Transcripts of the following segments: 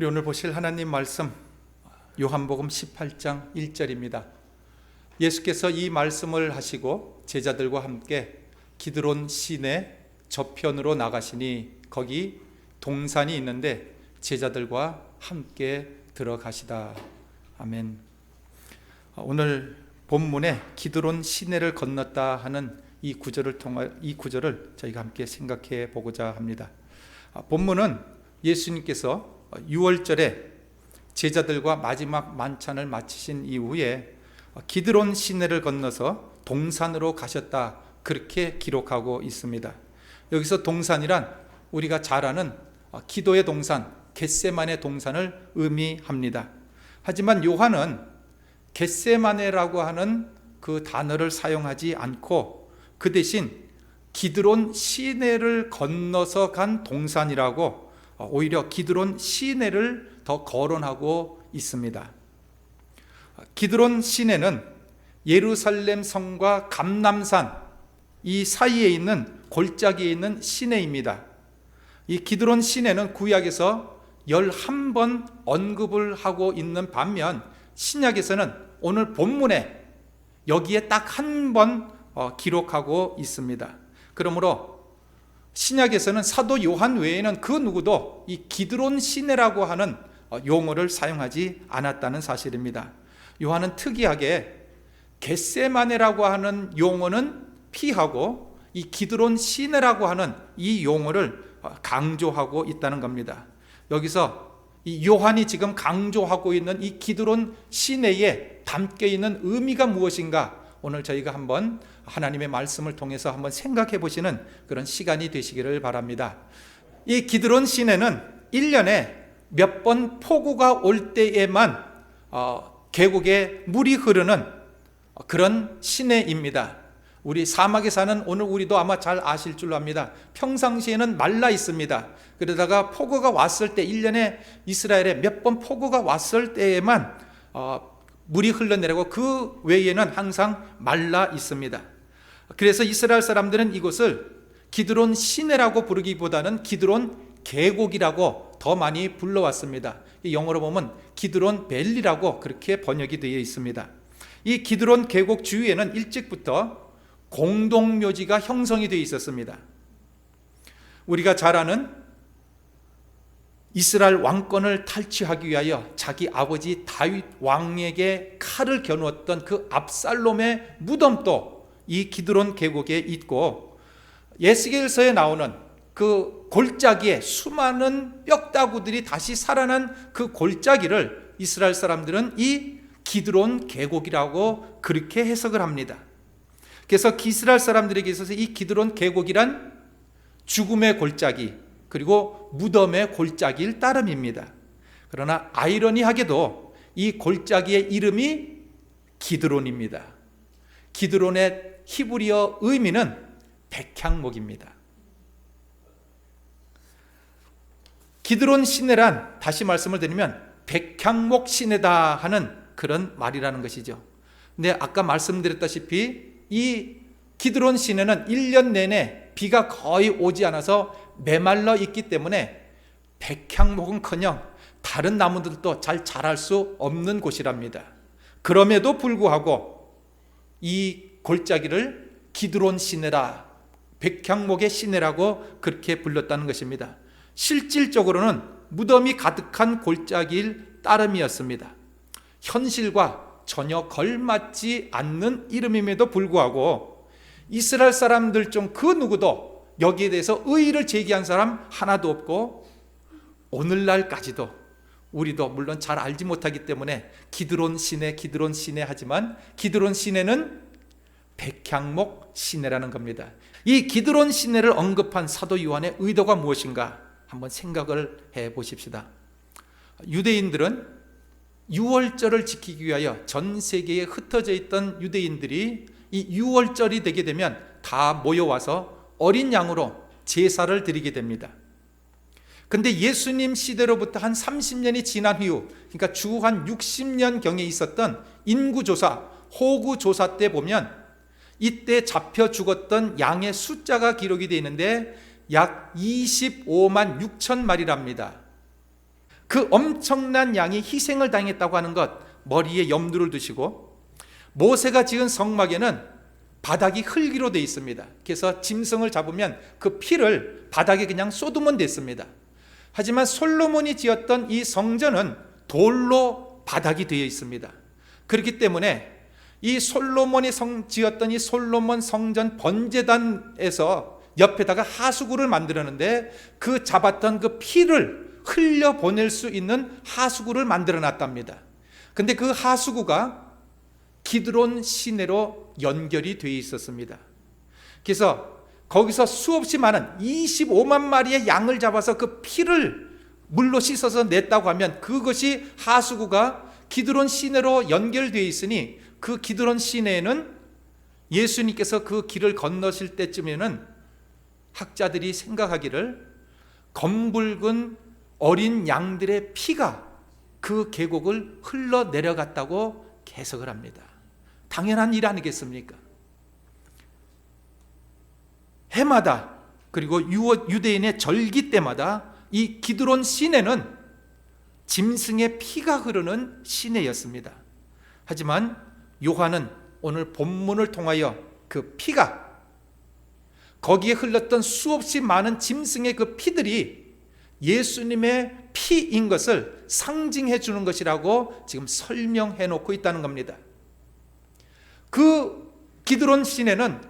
우리 오늘 보실 하나님 말씀 요한복음 18장 1절입니다. 예수께서 이 말씀을 하시고 제자들과 함께 기드론 시내 저편으로 나가시니 거기 동산이 있는데 제자들과 함께 들어가시다. 아멘. 오늘 본문에 기드론 시내를 건넜다 하는 이 구절을 저희가 함께 생각해 보고자 합니다. 본문은 예수님께서 6월절에 제자들과 마지막 만찬을 마치신 이후에 기드론 시내를 건너서 동산으로 가셨다, 그렇게 기록하고 있습니다. 여기서 동산이란 우리가 잘 아는 기도의 동산, 겟세마네 동산을 의미합니다. 하지만 요한은 겟세마네라고 하는 그 단어를 사용하지 않고 그 대신 기드론 시내를 건너서 간 동산이라고 오히려 기드론 시내를 더 거론하고 있습니다. 기드론 시내는 예루살렘 성과 감람산 이 사이에 있는 골짜기에 있는 시내입니다. 이 기드론 시내는 구약에서 11번 언급을 하고 있는 반면 신약에서는 오늘 본문에 여기에 딱 한 번 기록하고 있습니다. 그러므로 신약에서는 사도 요한 외에는 그 누구도 이 기드론 시내라고 하는 용어를 사용하지 않았다는 사실입니다. 요한은 특이하게 겟세마네라고 하는 용어는 피하고 이 기드론 시내라고 하는 이 용어를 강조하고 있다는 겁니다. 여기서 이 요한이 지금 강조하고 있는 이 기드론 시내에 담겨 있는 의미가 무엇인가, 오늘 저희가 한번 하나님의 말씀을 통해서 한번 생각해 보시는 그런 시간이 되시기를 바랍니다. 이 기드론 시내는 1년에 몇 번 폭우가 올 때에만 계곡에 물이 흐르는 그런 시내입니다. 우리 사막에 사는 오늘 우리도 아마 잘 아실 줄로 압니다. 평상시에는 말라 있습니다. 그러다가 폭우가 왔을 때 1년에 이스라엘에 몇 번 폭우가 왔을 때에만 물이 흘러내리고 그 외에는 항상 말라 있습니다. 그래서 이스라엘 사람들은 이곳을 기드론 시내라고 부르기보다는 기드론 계곡이라고 더 많이 불러왔습니다. 영어로 보면 기드론 밸리라고 그렇게 번역이 되어 있습니다. 이 기드론 계곡 주위에는 일찍부터 공동묘지가 형성이 되어 있었습니다. 우리가 잘 아는 이스라엘 왕권을 탈취하기 위하여 자기 아버지 다윗 왕에게 칼을 겨누었던 그 압살롬의 무덤도 이 기드론 계곡에 있고, 에스겔서에 나오는 그 골짜기에 수많은 뼈다구들이 다시 살아난 그 골짜기를 이스라엘 사람들은 이 기드론 계곡이라고 그렇게 해석을 합니다. 그래서 이스라엘 사람들에게 있어서 이 기드론 계곡이란 죽음의 골짜기, 그리고 무덤의 골짜기일 따름입니다. 그러나 아이러니하게도 이 골짜기의 이름이 기드론입니다. 기드론의 히브리어 의미는 백향목입니다. 기드론 시내란, 다시 말씀을 드리면 백향목 시내다 하는 그런 말이라는 것이죠. 근데 아까 말씀드렸다시피 이 기드론 시내는 1년 내내 비가 거의 오지 않아서 메말라 있기 때문에 백향목은커녕 다른 나무들도 잘 자랄 수 없는 곳이랍니다. 그럼에도 불구하고 이 골짜기를 기드론 시내라, 백향목의 시내라고 그렇게 불렀다는 것입니다. 실질적으로는 무덤이 가득한 골짜기일 따름이었습니다. 현실과 전혀 걸맞지 않는 이름임에도 불구하고 이스라엘 사람들 중 그 누구도 여기에 대해서 의의를 제기한 사람 하나도 없고, 오늘날까지도 우리도 물론 잘 알지 못하기 때문에 기드론 시내 하지만 기드론 시내는 백향목 시내라는 겁니다. 이 기드론 시내를 언급한 사도 요한의 의도가 무엇인가 한번 생각을 해 보십시다. 유대인들은 유월절을 지키기 위하여 전 세계에 흩어져 있던 유대인들이 이 유월절이 되게 되면 다 모여와서 어린 양으로 제사를 드리게 됩니다. 근데 예수님 시대로부터 한 30년이 지난 이후, 그러니까 주 한 60년경에 있었던 인구조사, 호구조사 때 보면 이때 잡혀 죽었던 양의 숫자가 기록이 되어 있는데 약 25만 6천 마리랍니다. 그 엄청난 양이 희생을 당했다고 하는 것 머리에 염두를 두시고, 모세가 지은 성막에는 바닥이 흙으로 되어 있습니다. 그래서 짐승을 잡으면 그 피를 바닥에 그냥 쏟으면 됐습니다. 하지만 솔로몬이 지었던 이 성전은 돌로 바닥이 되어 있습니다. 그렇기 때문에 이 솔로몬이 지었던 이 솔로몬 성전 번제단에서 옆에다가 하수구를 만들었는데, 그 잡았던 그 피를 흘려보낼 수 있는 하수구를 만들어 놨답니다. 근데 그 하수구가 기드론 시내로 연결이 되어 있었습니다. 그래서 거기서 수없이 많은 25만 마리의 양을 잡아서 그 피를 물로 씻어서 냈다고 하면, 그것이 하수구가 기드론 시내로 연결되어 있으니, 그 기드론 시내에는 예수님께서 그 길을 건너실 때쯤에는 학자들이 생각하기를 검붉은 어린 양들의 피가 그 계곡을 흘러내려갔다고 해석을 합니다. 당연한 일 아니겠습니까? 해마다, 그리고 유대인의 절기 때마다 이 기드론 시내는 짐승의 피가 흐르는 시내였습니다. 하지만 요한은 오늘 본문을 통하여 그 피가, 거기에 흘렀던 수없이 많은 짐승의 그 피들이 예수님의 피인 것을 상징해 주는 것이라고 지금 설명해 놓고 있다는 겁니다. 그 기드론 시내는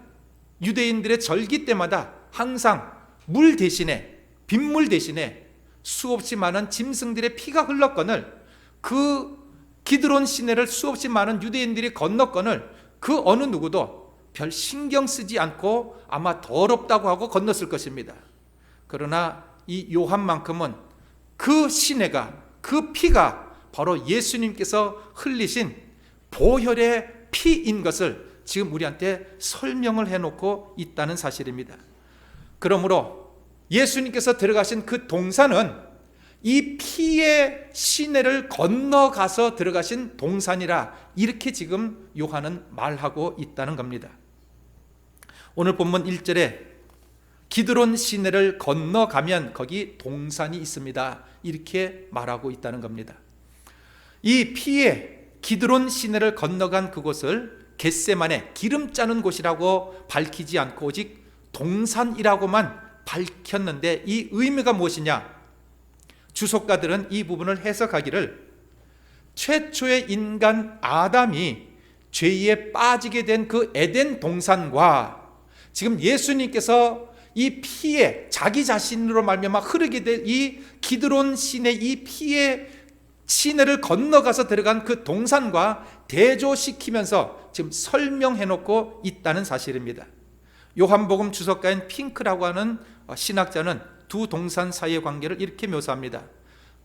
유대인들의 절기 때마다 항상 물 대신에, 빗물 대신에 수없이 많은 짐승들의 피가 흘렀거늘, 그 기드론 시내를 수없이 많은 유대인들이 건넜거늘 그 어느 누구도 별 신경 쓰지 않고 아마 더럽다고 하고 건넜을 것입니다. 그러나 이 요한만큼은 그 시내가, 그 피가 바로 예수님께서 흘리신 보혈의 피인 것을 지금 우리한테 설명을 해놓고 있다는 사실입니다. 그러므로 예수님께서 들어가신 그 동산은 이 피의 시내를 건너가서 들어가신 동산이라, 이렇게 지금 요한은 말하고 있다는 겁니다. 오늘 본문 1절에 기드론 시내를 건너가면 거기 동산이 있습니다, 이렇게 말하고 있다는 겁니다. 이 피의 기드론 시내를 건너간 그곳을 겟세마네, 기름 짜는 곳이라고 밝히지 않고 오직 동산이라고만 밝혔는데, 이 의미가 무엇이냐? 주석가들은 이 부분을 해석하기를, 최초의 인간 아담이 죄에 빠지게 된 그 에덴 동산과 지금 예수님께서 이 피에 자기 자신으로 말미암아 흐르게 될 이 기드론 시내, 이 피의 시내를 건너가서 들어간 그 동산과 대조시키면서 지금 설명해 놓고 있다는 사실입니다. 요한복음 주석가인 핑크라고 하는 신학자는 두 동산 사이의 관계를 이렇게 묘사합니다.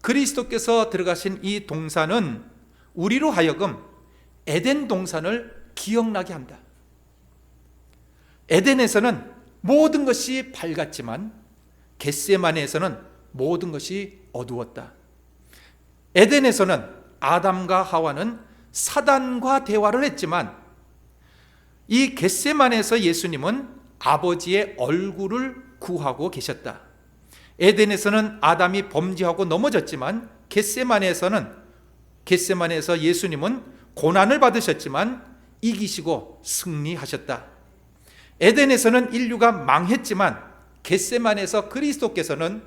그리스도께서 들어가신 이 동산은 우리로 하여금 에덴 동산을 기억나게 한다. 에덴에서는 모든 것이 밝았지만 겟세마네에서는 모든 것이 어두웠다. 에덴에서는 아담과 하와는 사단과 대화를 했지만, 이 겟세마네에서 예수님은 아버지의 얼굴을 구하고 계셨다. 에덴에서는 아담이 범죄하고 넘어졌지만 겟세마네에서 예수님은 고난을 받으셨지만 이기시고 승리하셨다. 에덴에서는 인류가 망했지만 겟세마네에서 그리스도께서는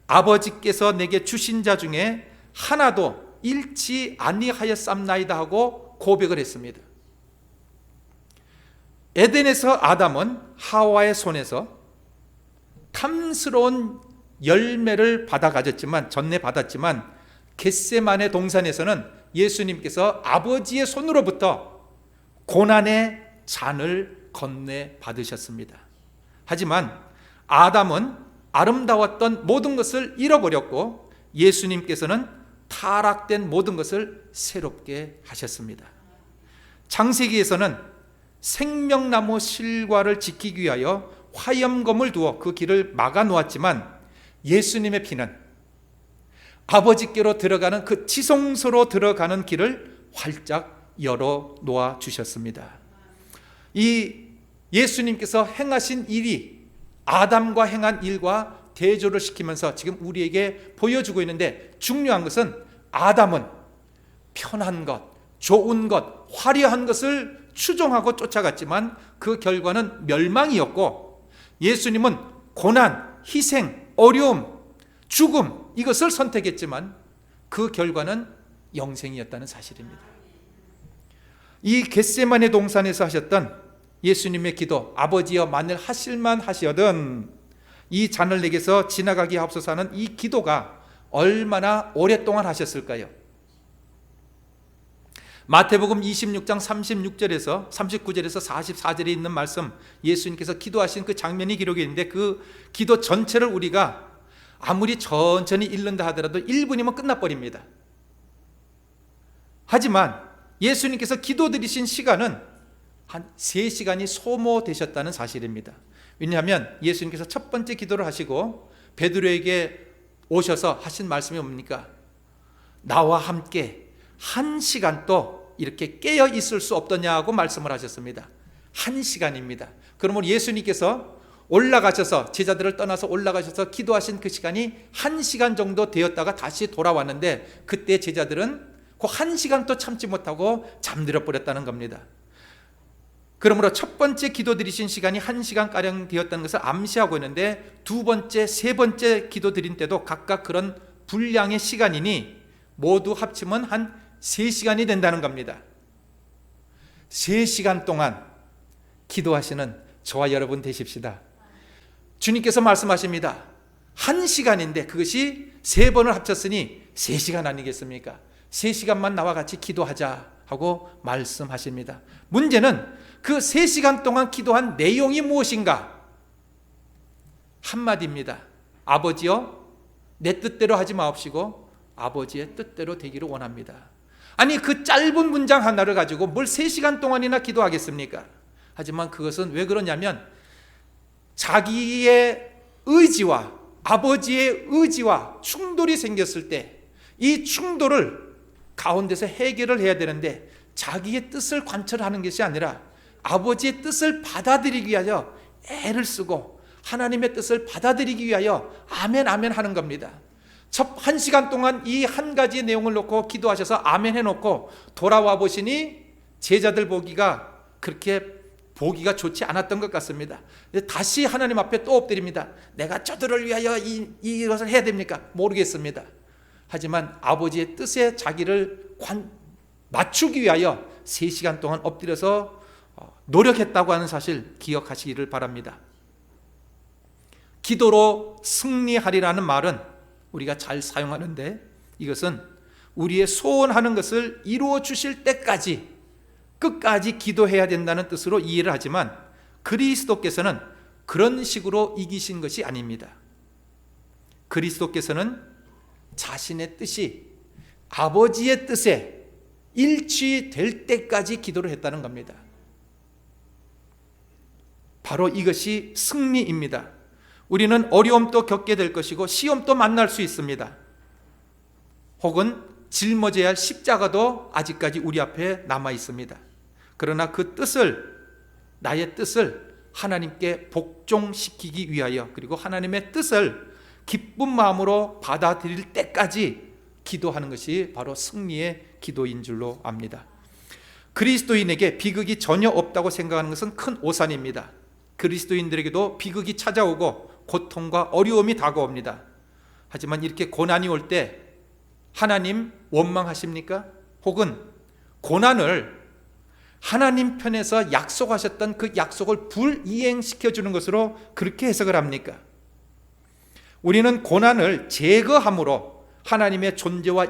아버지께서 내게 주신 자 중에 하나도 잃지 아니하였삼나이다 하고 고백을 했습니다. 에덴에서 아담은 하와의 손에서 탐스러운 열매를 받아 가졌지만, 전내 받았지만, 겟세마네 동산에서는 예수님께서 아버지의 손으로부터 고난의 잔을 건네 받으셨습니다. 하지만 아담은 아름다웠던 모든 것을 잃어버렸고, 예수님께서는 타락된 모든 것을 새롭게 하셨습니다. 창세기에서는 생명나무 실과를 지키기 위하여 화염검을 두어 그 길을 막아 놓았지만, 예수님의 피는 아버지께로 들어가는 그 지성소로 들어가는 길을 활짝 열어 놓아 주셨습니다. 이 예수님께서 행하신 일이 아담과 행한 일과 대조를 시키면서 지금 우리에게 보여주고 있는데, 중요한 것은 아담은 편한 것, 좋은 것, 화려한 것을 추종하고 쫓아갔지만 그 결과는 멸망이었고, 예수님은 고난, 희생, 어려움, 죽음, 이것을 선택했지만 그 결과는 영생이었다는 사실입니다. 이 겟세마네 동산에서 하셨던 예수님의 기도, 아버지여 만일 하실만 하시거든 이 잔을 내게서 지나가게 하옵소서 하는 이 기도가 얼마나 오랫동안 하셨을까요? 마태복음 26장 36절에서 39절에서 44절에 있는 말씀, 예수님께서 기도하신 그 장면이 기록이 있는데, 그 기도 전체를 우리가 아무리 천천히 읽는다 하더라도 1분이면 끝나버립니다. 하지만 예수님께서 기도 드리신 시간은 한 3시간이 소모되셨다는 사실입니다. 왜냐하면 예수님께서 첫 번째 기도를 하시고 베드로에게 오셔서 하신 말씀이 뭡니까? 나와 함께 1시간도 이렇게 깨어 있을 수 없더냐고 말씀을 하셨습니다. 1시간입니다. 그러면 예수님께서 올라가셔서, 제자들을 떠나서 올라가셔서 기도하신 그 시간이 1시간 정도 되었다가 다시 돌아왔는데, 그때 제자들은 그 1시간도 참지 못하고 잠들어 버렸다는 겁니다. 그러므로 첫 번째 기도 드리신 시간이 1시간가량 되었다는 것을 암시하고 있는데, 두 번째, 세 번째 기도 드린 때도 각각 그런 분량의 시간이니 모두 합치면 한 3시간이 된다는 겁니다. 3시간 동안 기도하시는 저와 여러분 되십시다. 주님께서 말씀하십니다. 1시간인데 그것이 3번을 합쳤으니 3시간 아니겠습니까? 3시간만 나와 같이 기도하자 하고 말씀하십니다. 문제는 그 3시간 동안 기도한 내용이 무엇인가? 한마디입니다. 아버지여, 내 뜻대로 하지 마옵시고 아버지의 뜻대로 되기를 원합니다. 아니, 그 짧은 문장 하나를 가지고 뭘 3시간 동안이나 기도하겠습니까? 하지만 그것은 왜 그러냐면, 자기의 의지와 아버지의 의지와 충돌이 생겼을 때 이 충돌을 가운데서 해결을 해야 되는데, 자기의 뜻을 관철하는 것이 아니라 아버지의 뜻을 받아들이기 위하여 애를 쓰고 하나님의 뜻을 받아들이기 위하여 아멘 아멘 하는 겁니다. 첫 1시간 동안 이 한 가지 내용을 놓고 기도하셔서 아멘 해놓고 돌아와 보시니 제자들 보기가 그렇게 보기가 좋지 않았던 것 같습니다. 다시 하나님 앞에 또 엎드립니다. 내가 저들을 위하여 이것을 해야 됩니까? 모르겠습니다. 하지만 아버지의 뜻에 자기를 맞추기 위하여 3시간 동안 엎드려서 노력했다고 하는 사실 기억하시기를 바랍니다. 기도로 승리하리라는 말은 우리가 잘 사용하는데, 이것은 우리의 소원하는 것을 이루어 주실 때까지 끝까지 기도해야 된다는 뜻으로 이해를 하지만, 그리스도께서는 그런 식으로 이기신 것이 아닙니다. 그리스도께서는 자신의 뜻이 아버지의 뜻에 일치될 때까지 기도를 했다는 겁니다. 바로 이것이 승리입니다. 우리는 어려움도 겪게 될 것이고 시험도 만날 수 있습니다. 혹은 짊어져야 할 십자가도 아직까지 우리 앞에 남아 있습니다. 그러나 그 뜻을, 나의 뜻을 하나님께 복종시키기 위하여, 그리고 하나님의 뜻을 기쁜 마음으로 받아들일 때까지 기도하는 것이 바로 승리의 기도인 줄로 압니다. 그리스도인에게 비극이 전혀 없다고 생각하는 것은 큰 오산입니다. 그리스도인들에게도 비극이 찾아오고 고통과 어려움이 다가옵니다. 하지만 이렇게 고난이 올 때 하나님 원망하십니까? 혹은 고난을 하나님 편에서 약속하셨던 그 약속을 불이행시켜 주는 것으로 그렇게 해석을 합니까? 우리는 고난을 제거함으로 하나님의 존재와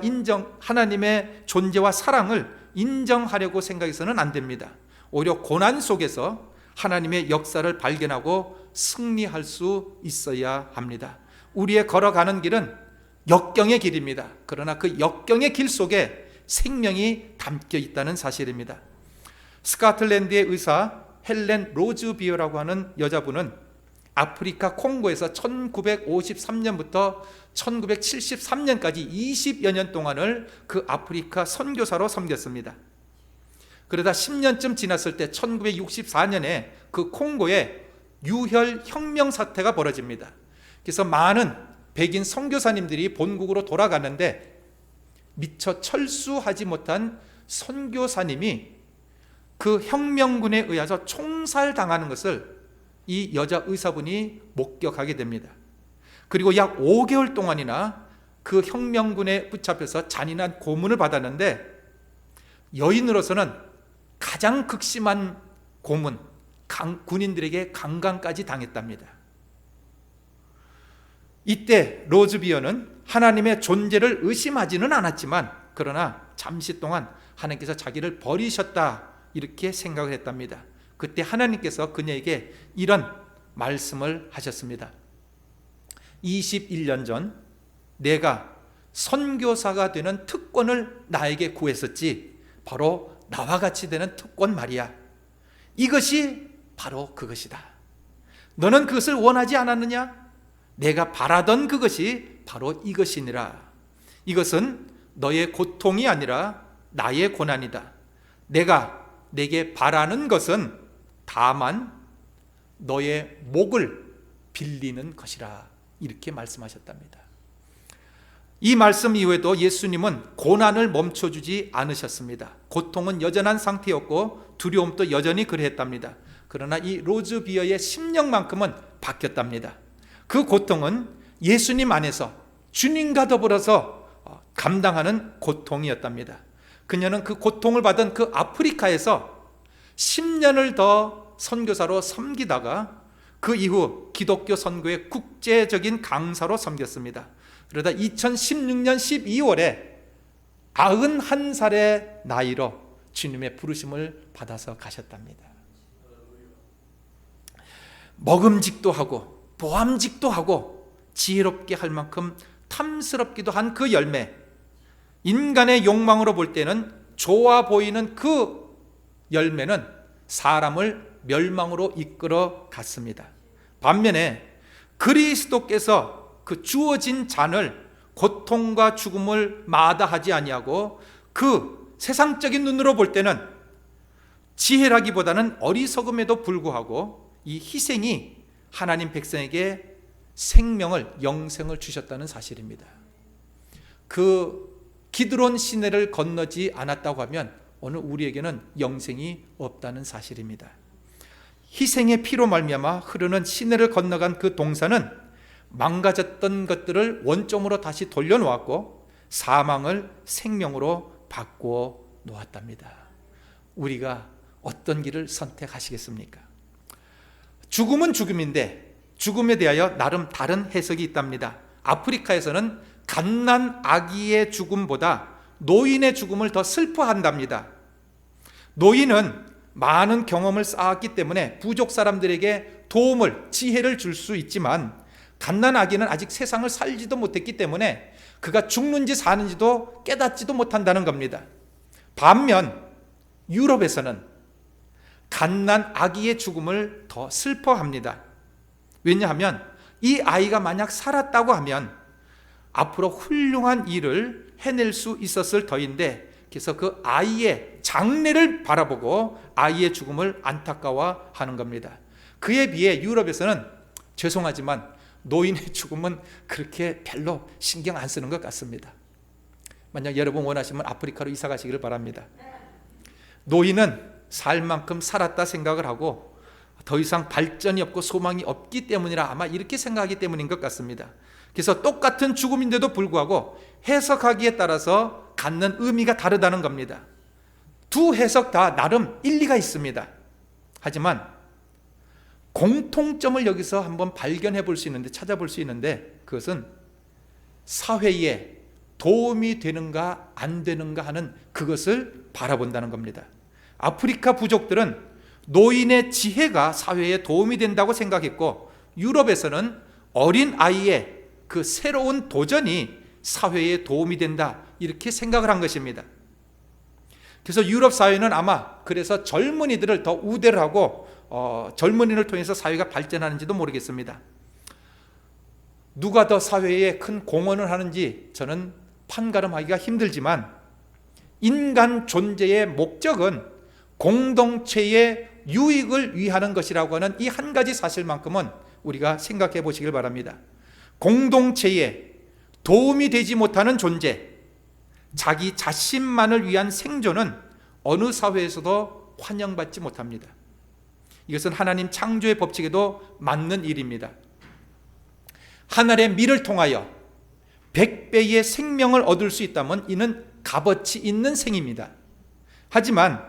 하나님의 존재와 사랑을 인정하려고 생각해서는 안 됩니다. 오히려 고난 속에서 하나님의 역사를 발견하고 승리할 수 있어야 합니다. 우리의 걸어가는 길은 역경의 길입니다. 그러나 그 역경의 길 속에 생명이 담겨 있다는 사실입니다. 스코틀랜드의 의사 헬렌 로즈비어라고 하는 여자분은 아프리카 콩고에서 1953년부터 1973년까지 20여 년 동안을 그 아프리카 선교사로 섬겼습니다. 그러다 10년쯤 지났을 때 1964년에 그 콩고에 유혈 혁명 사태가 벌어집니다. 그래서 많은 백인 선교사님들이 본국으로 돌아갔는데 미처 철수하지 못한 선교사님이 그 혁명군에 의해서 총살당하는 것을 이 여자 의사분이 목격하게 됩니다. 그리고 약 5개월 동안이나 그 혁명군에 붙잡혀서 잔인한 고문을 받았는데 여인으로서는 가장 극심한 고문, 군인들에게 강간까지 당했답니다. 이때 로즈비어는 하나님의 존재를 의심하지는 않았지만 그러나 잠시 동안 하나님께서 자기를 버리셨다 이렇게 생각을 했답니다. 그때 하나님께서 그녀에게 이런 말씀을 하셨습니다. 21년 전 내가 선교사가 되는 특권을 나에게 구했었지, 바로 나와 같이 되는 특권 말이야. 이것이 바로 그것이다. 너는 그것을 원하지 않았느냐? 내가 바라던 그것이 바로 이것이니라. 이것은 너의 고통이 아니라 나의 고난이다. 내가 내게 바라는 것은 다만 너의 목을 빌리는 것이라. 이렇게 말씀하셨답니다. 이 말씀 이후에도 예수님은 고난을 멈춰주지 않으셨습니다. 고통은 여전한 상태였고 두려움도 여전히 그랬답니다. 그러나 이 로즈비어의 심령만큼은 바뀌었답니다. 그 고통은 예수님 안에서 주님과 더불어서 감당하는 고통이었답니다. 그녀는 그 고통을 받은 그 아프리카에서 10년을 더 선교사로 섬기다가 그 이후 기독교 선교의 국제적인 강사로 섬겼습니다. 그러다 2016년 12월에 91살의 나이로 주님의 부르심을 받아서 가셨답니다. 먹음직도 하고 보암직도 하고 지혜롭게 할 만큼 탐스럽기도 한 그 열매, 인간의 욕망으로 볼 때는 좋아 보이는 그 열매는 사람을 멸망으로 이끌어 갔습니다. 반면에 그리스도께서 그 주어진 잔을 고통과 죽음을 마다하지 아니하고 그 세상적인 눈으로 볼 때는 지혜라기보다는 어리석음에도 불구하고 이 희생이 하나님 백성에게 생명을, 영생을 주셨다는 사실입니다. 그 기드론 시내를 건너지 않았다고 하면 오늘 우리에게는 영생이 없다는 사실입니다. 희생의 피로 말미암아 흐르는 시내를 건너간 그 동산은 망가졌던 것들을 원점으로 다시 돌려놓았고 사망을 생명으로 바꾸어 놓았답니다. 우리가 어떤 길을 선택하시겠습니까? 죽음은 죽음인데 죽음에 대하여 나름 다른 해석이 있답니다. 아프리카에서는 갓난 아기의 죽음보다 노인의 죽음을 더 슬퍼한답니다. 노인은 많은 경험을 쌓았기 때문에 부족 사람들에게 도움을, 지혜를 줄 수 있지만 갓난 아기는 아직 세상을 살지도 못했기 때문에 그가 죽는지 사는지도 깨닫지도 못한다는 겁니다. 반면 유럽에서는 갓난 아기의 죽음을 더 슬퍼합니다. 왜냐하면 이 아이가 만약 살았다고 하면 앞으로 훌륭한 일을 해낼 수 있었을 터인데, 그래서 그 아이의 장래를 바라보고 아이의 죽음을 안타까워하는 겁니다. 그에 비해 유럽에서는 죄송하지만 노인의 죽음은 그렇게 별로 신경 안 쓰는 것 같습니다. 만약 여러분 원하시면 아프리카로 이사 가시기를 바랍니다. 노인은 살 만큼 살았다 생각을 하고 더 이상 발전이 없고 소망이 없기 때문이라 아마 이렇게 생각하기 때문인 것 같습니다. 그래서 똑같은 죽음인데도 불구하고 해석하기에 따라서 갖는 의미가 다르다는 겁니다. 두 해석 다 나름 일리가 있습니다. 하지만 공통점을 여기서 한번 발견해 볼 수 있는데, 찾아볼 수 있는데, 그것은 사회에 도움이 되는가 안 되는가 하는 그것을 바라본다는 겁니다. 아프리카 부족들은 노인의 지혜가 사회에 도움이 된다고 생각했고, 유럽에서는 어린 아이의 그 새로운 도전이 사회에 도움이 된다, 이렇게 생각을 한 것입니다. 그래서 유럽 사회는 아마 그래서 젊은이들을 더 우대를 하고 젊은이를 통해서 사회가 발전하는지도 모르겠습니다. 누가 더 사회에 큰 공헌을 하는지 저는 판가름하기가 힘들지만 인간 존재의 목적은 공동체의 유익을 위하는 것이라고 하는 이 한 가지 사실만큼은 우리가 생각해 보시길 바랍니다. 공동체에 도움이 되지 못하는 존재, 자기 자신만을 위한 생존은 어느 사회에서도 환영받지 못합니다. 이것은 하나님 창조의 법칙에도 맞는 일입니다. 하늘의 미를 통하여 100배의 생명을 얻을 수 있다면 이는 값어치 있는 생입니다. 하지만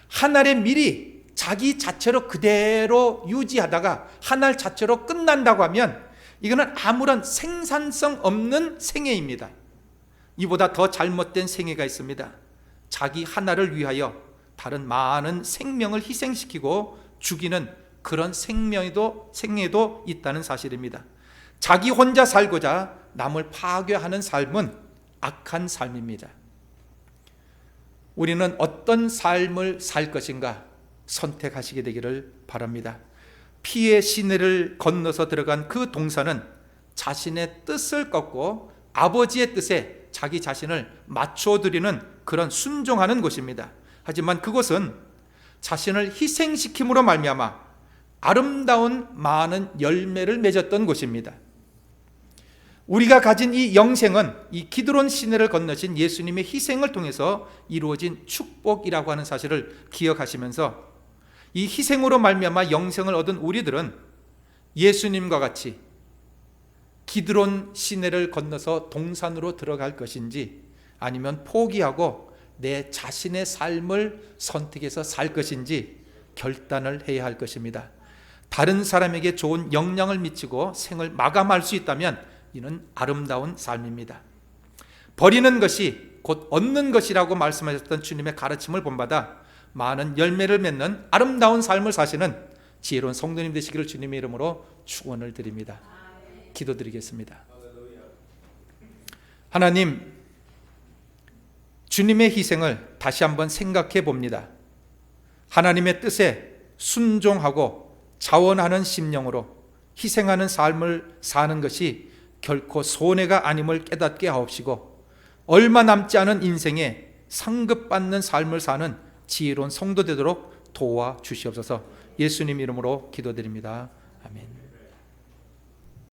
하늘의 밀이 자기 자체로 그대로 유지하다가 하늘 자체로 끝난다고 하면 이거는 아무런 생산성 없는 생애입니다. 이보다 더 잘못된 생애가 있습니다. 자기 하나를 위하여 다른 많은 생명을 희생시키고 죽이는 그런 생애도 있다는 사실입니다. 자기 혼자 살고자 남을 파괴하는 삶은 악한 삶입니다. 우리는 어떤 삶을 살 것인가 선택하시게 되기를 바랍니다. 피의 시내를 건너서 들어간 그 동서는 자신의 뜻을 꺾고 아버지의 뜻에 자기 자신을 맞춰드리는 그런 순종하는 곳입니다. 하지만 그곳은 자신을 희생시킴으로 말미암아 아름다운 많은 열매를 맺었던 곳입니다. 우리가 가진 이 영생은 이 기드론 시내를 건너신 예수님의 희생을 통해서 이루어진 축복이라고 하는 사실을 기억하시면서 이 희생으로 말미암아 영생을 얻은 우리들은 예수님과 같이 기드론 시내를 건너서 동산으로 들어갈 것인지 아니면 포기하고 내 자신의 삶을 선택해서 살 것인지 결단을 해야 할 것입니다. 다른 사람에게 좋은 영향을 미치고 생을 마감할 수 있다면 이는 아름다운 삶입니다. 버리는 것이 곧 얻는 것이라고 말씀하셨던 주님의 가르침을 본받아 많은 열매를 맺는 아름다운 삶을 사시는 지혜로운 성도님 되시기를 주님의 이름으로 축원을 드립니다. 기도드리겠습니다. 하나님, 주님의 희생을 다시 한번 생각해 봅니다. 하나님의 뜻에 순종하고 자원하는 심령으로 희생하는 삶을 사는 것이 결코 손해가 아님을 깨닫게 하옵시고 얼마 남지 않은 인생에 상급받는 삶을 사는 지혜로운 성도 되도록 도와주시옵소서. 예수님 이름으로 기도드립니다. 아멘.